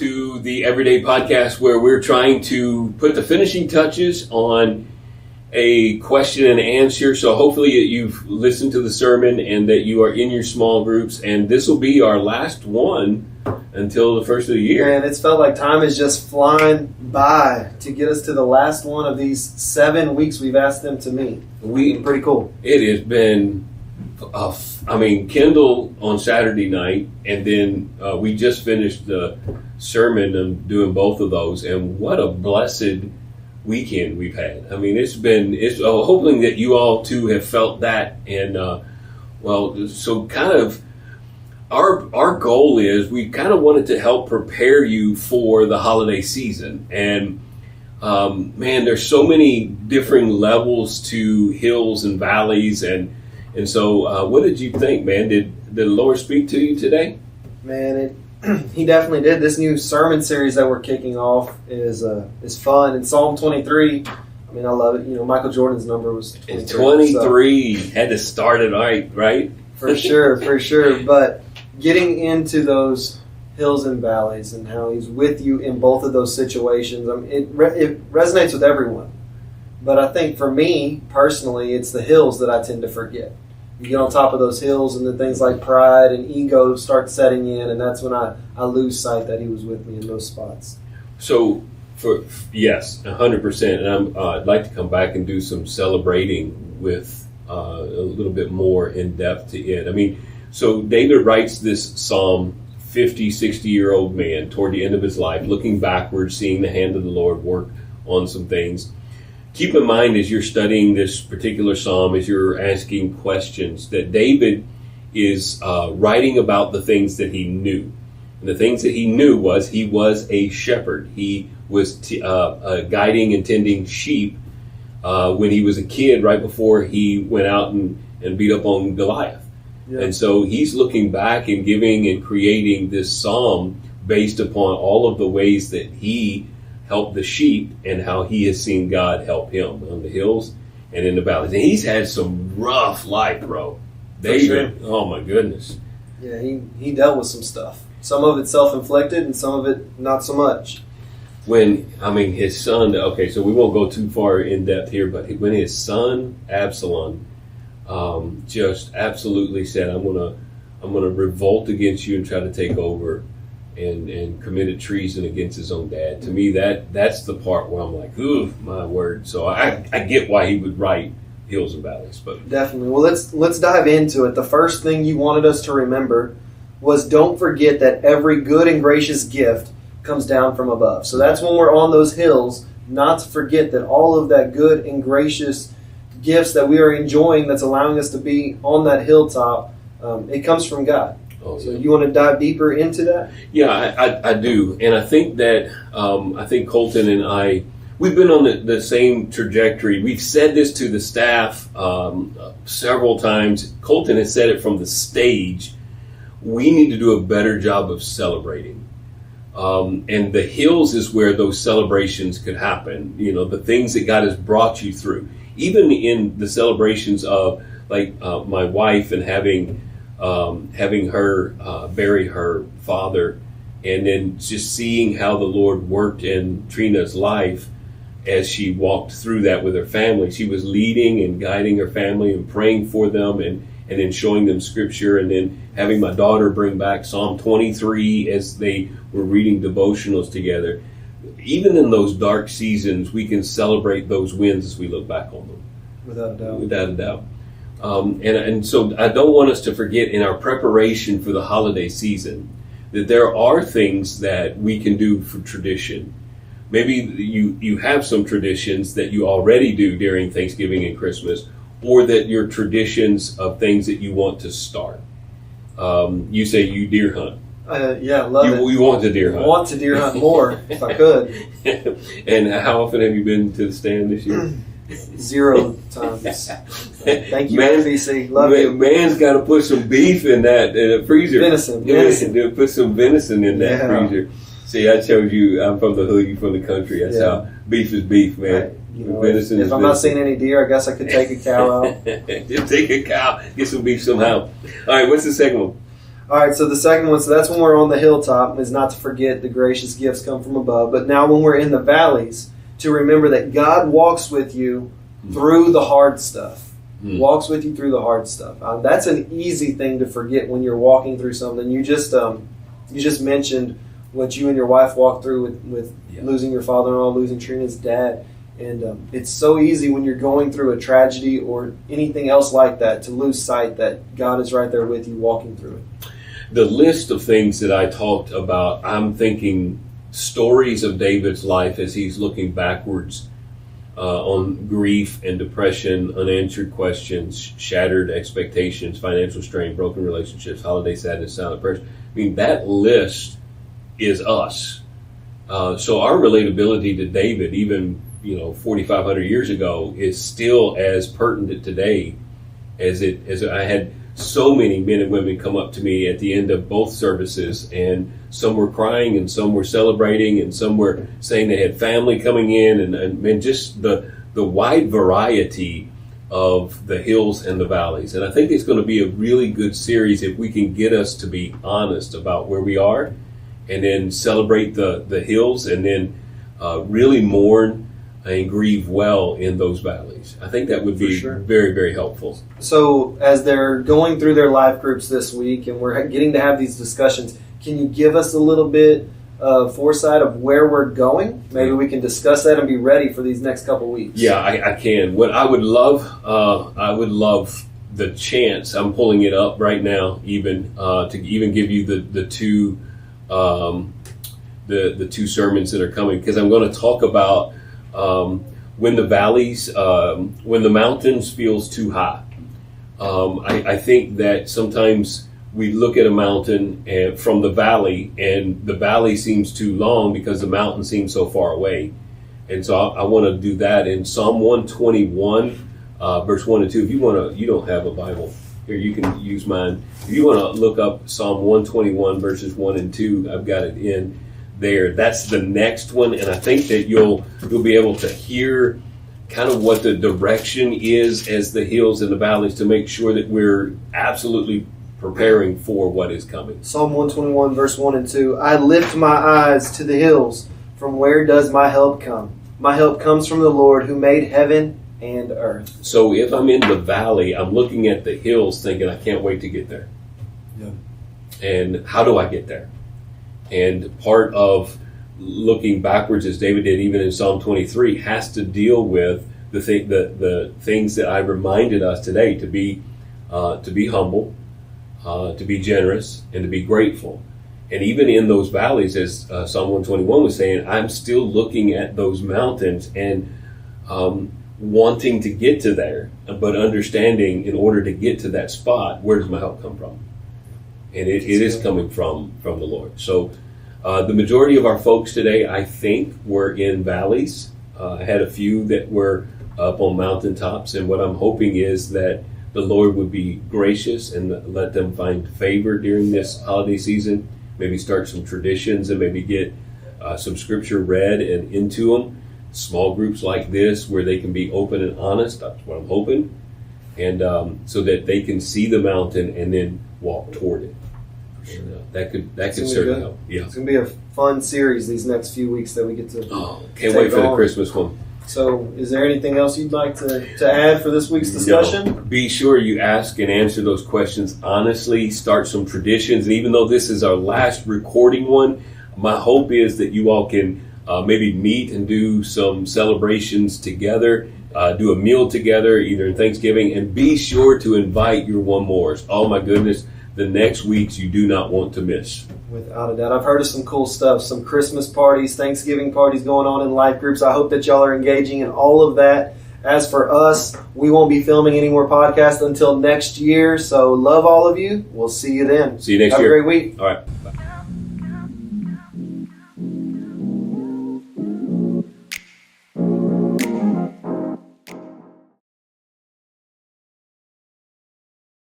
to the Everyday Podcast, where we're trying to put the finishing touches on a question and answer. So hopefully you've listened to the sermon and that you are in your small groups, and this will be our last one until the first of the year. Man, it's felt like time is just flying by to get us to the last one of these 7 weeks we've asked them to meet. Pretty cool. It has been, Kendall on Saturday night, and then we just finished the sermon and doing both of those, and what a blessed weekend we've had. I mean, it's hoping that you all too have felt that, and so kind of our goal is we kind of wanted to help prepare you for the holiday season, and man, there's so many different levels to hills and valleys, and so what did you think, man? Did the Lord speak to you today? Man, He definitely did. This new sermon series that we're kicking off is fun. In Psalm 23, I love it. You know, Michael Jordan's number was 23. 23. So. Had to start it right? For sure. But getting into those hills and valleys and how He's with you in both of those situations, it resonates with everyone. But I think for me, personally, it's the hills that I tend to forget. You get on top of those hills and then things like pride and ego start setting in, and that's when I lose sight that He was with me in those spots. So, yes, 100%. And I'd like to come back and do some celebrating with a little bit more in depth to it. So David writes this psalm, 50, 60-year-old man, toward the end of his life, looking backwards, seeing the hand of the Lord work on some things. Keep in mind as you're studying this particular psalm, as you're asking questions, that David is writing about the things that he knew. And the things that he knew was he was a shepherd. He was guiding and tending sheep when he was a kid, right before he went out and beat up on Goliath. Yeah. And so he's looking back and giving and creating this psalm based upon all of the ways that he help the sheep and how he has seen God help him on the hills and in the valleys. And he's had some rough life, bro. David, sure. Oh my goodness. Yeah, he dealt with some stuff. Some of it self-inflicted and some of it not so much. His son, okay, so we won't go too far in depth here, but when his son, Absalom, just absolutely said, I'm gonna revolt against you and try to take over, and committed treason against his own dad. To me, that's the part where I'm like, ooh, my word. So I get why he would write Hills and Valleys. But definitely. Well, let's dive into it. The first thing you wanted us to remember was don't forget that every good and gracious gift comes down from above. So that's when we're on those hills, not to forget that all of that good and gracious gifts that we are enjoying that's allowing us to be on that hilltop, it comes from God. Oh, yeah. So you want to dive deeper into that? Yeah, I do. And I think that, I think Colton and I, we've been on the same trajectory. We've said this to the staff several times. Colton has said it from the stage. We need to do a better job of celebrating. And the hills is where those celebrations could happen. You know, the things that God has brought you through. Even in the celebrations of, like, my wife and having her bury her father, and then just seeing how the Lord worked in Trina's life as she walked through that with her family. She was leading and guiding her family and praying for them and then showing them scripture, and then having my daughter bring back Psalm 23 as they were reading devotionals together. Even in those dark seasons, we can celebrate those wins as we look back on them. Without a doubt. And so I don't want us to forget in our preparation for the holiday season that there are things that we can do for tradition. Maybe you have some traditions that you already do during Thanksgiving and Christmas, or that your traditions of things that you want to start. You say you deer hunt. Yeah, love it. You want to deer hunt. I want to deer hunt more if I could. And how often have you been to the stand this year? 0 times. Thank you, NBC. Love you. Man's got to put some beef in that freezer. Venison. Put some venison in that freezer. See, I showed you, I'm from the hood, you from the country. That's how beef is beef, man. Right. You know, if I'm not seeing any deer, I guess I could take a cow out. Just take a cow, get some beef somehow. All right, what's the second one? All right, so the second one, so that's when we're on the hilltop, is not to forget the gracious gifts come from above. But now when we're in the valleys, to remember that God walks with you through the hard stuff. Walks with you through the hard stuff. That's an easy thing to forget when you're walking through something. You just mentioned what you and your wife walked through with losing your father-in-law, losing Trina's dad. And it's so easy when you're going through a tragedy or anything else like that to lose sight that God is right there with you walking through it. The list of things that I talked about, I'm thinking stories of David's life as he's looking backwards on grief and depression, unanswered questions, shattered expectations, financial strain, broken relationships, holiday sadness, silent prayers. I mean, that list is us. So our relatability to David, even 4,500 years ago, is still as pertinent today as I had so many men and women come up to me at the end of both services, and some were crying and some were celebrating and some were saying they had family coming in, and just the wide variety of the hills and the valleys. And I think it's going to be a really good series if we can get us to be honest about where we are, and then celebrate the hills, and then really mourn and grieve well in those valleys. I think that would be very, very helpful. So as they're going through their life groups this week and we're getting to have these discussions, can you give us a little bit of foresight of where we're going? Maybe we can discuss that and be ready for these next couple weeks. Yeah, I can. What I would love the chance, I'm pulling it up right now, even to even give you the two sermons that are coming, because I'm going to talk about when the valleys, when the mountains feels too high. I think that sometimes we look at a mountain and from the valley, and the valley seems too long because the mountain seems so far away. And so I want to do that in Psalm 121, verse 1 and 2. If you don't have a Bible, here you can use mine. If you want to look up Psalm 121, verses 1 and 2, I've got it in there. That's the next one, and I think that you'll be able to hear kind of what the direction is as the hills and the valleys, to make sure that we're absolutely preparing for what is coming. Psalm 121, verse 1 and 2. I lift my eyes to the hills. From where does my help come? My help comes from the Lord who made heaven and earth. So if I'm in the valley, I'm looking at the hills thinking, I can't wait to get there. Yeah. And how do I get there? And part of looking backwards, as David did even in Psalm 23, has to deal with the things that I reminded us today, to be humble, to be generous, and to be grateful. And even in those valleys, as Psalm 121 was saying, I'm still looking at those mountains and wanting to get to there, but understanding in order to get to that spot, where does my help come from? And it is coming from the Lord. So the majority of our folks today, I think, were in valleys. I had a few that were up on mountaintops, and what I'm hoping is that the Lord would be gracious and let them find favor during this holiday season. Maybe start some traditions and maybe get some scripture read and into them. Small groups like this where they can be open and honest. That's what I'm hoping. And so that they can see the mountain and then walk toward it. And, that could certainly help. Yeah, it's going to be a fun series these next few weeks that we get to. Can't wait for the Christmas one. So, is there anything else you'd like to add for this week's discussion? No. Be sure you ask and answer those questions honestly. Start some traditions, and even though this is our last recording one, my hope is that you all can maybe meet and do some celebrations together. Do a meal together, either in Thanksgiving, and be sure to invite your one mores. Oh my goodness, the next weeks you do not want to miss. Without a doubt. I've heard of some cool stuff, some Christmas parties, Thanksgiving parties going on in life groups. I hope that y'all are engaging in all of that. As for us, we won't be filming any more podcasts until next year, so love all of you. We'll see you then. See you next year. Have a great week. All right. Bye.